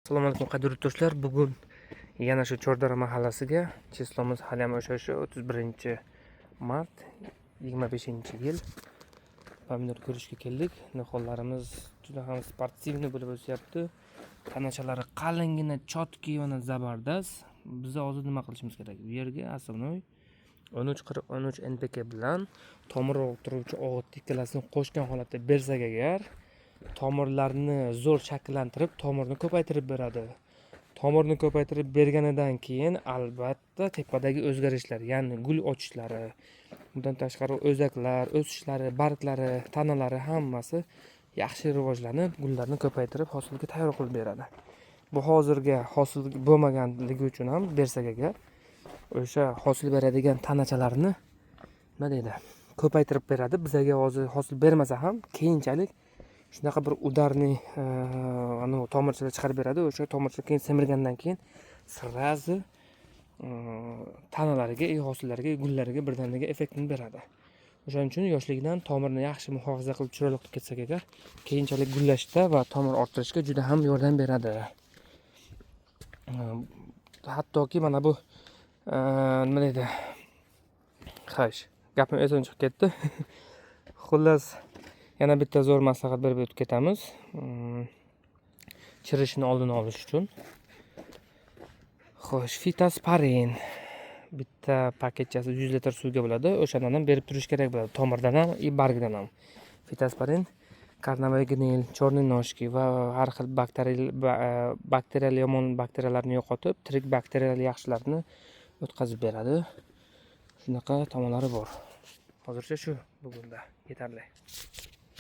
Assalomu alaykum qadrli do'stlar. Bugun yana shu Chordara mahallasiga, chislomuz hali ham o'sha 31-mart 25-yil pomidor ko'rishga keldik. Nihollarimiz juda ham sportivniy bo'lib o'syapti. Tanachalari qalingina, chotki va zabardast. Biz hozir nima qilishimiz kerak? Bu yerga asosiy 1340 NPK bilan tomir o'g'ittiruvchi o'g'it ikkalasini qo'shgan holatda bersak agar, tomirlarni zo'r shakllantirib, tomirni ko'paytirib beradi. Tomirni ko'paytirib berganidan keyin albatta tepadagi o'zgarishlar, ya'ni gul ochishlari, bundan tashqari o'zaklar, o'sishlari, barglari, tanalari hammasi yaxshi rivojlanib, gullarni ko'paytirib hosilga tayyor qilib beradi. Bu hozirga hosil bo'lmaganligi uchun ham bersak agar, o'sha hosil beradigan tanachalarni nima deydi, ko'paytirib beradi. Bizga hozir hosil bermasa ham keyinchalik shunaqa bir udarni tomirchalar chiqarib beradi. O'sha tomircha keyin semirgandan keyin sirazi tanalariga, hosillarga, gullariga birdaniga effektni beradi. O'shaning uchun yoshligidan tomirni yaxshi muhofaza qilib chiroyli qilib ketsak agar, keyinchalik gullashda va tomir orttirishga juda ham yordam beradi. Hattoki mana bu nima deydi? Xo'sh, gapim esimdan chiqib ketdi. Xullas, yana bitta zo'r maslahat berib o'tib ketamiz. Chirishini oldini olish uchun. Xo'sh, Fitosparen bitta paketchasi 100 litr suvga bo'ladi. O'shadan ham berib turish kerak bo'ladi. Tomirdan ham, bargdan ham. Fitosparen karnavagnil, chorniy noshki va har xil bakteriyal yomon bakteriyalarni yo'qotib, tirik bakteriyal yaxshilarni o'tkazib beradi. Shunaqa tomonlari bor. Hozircha shu bugunda yetarli.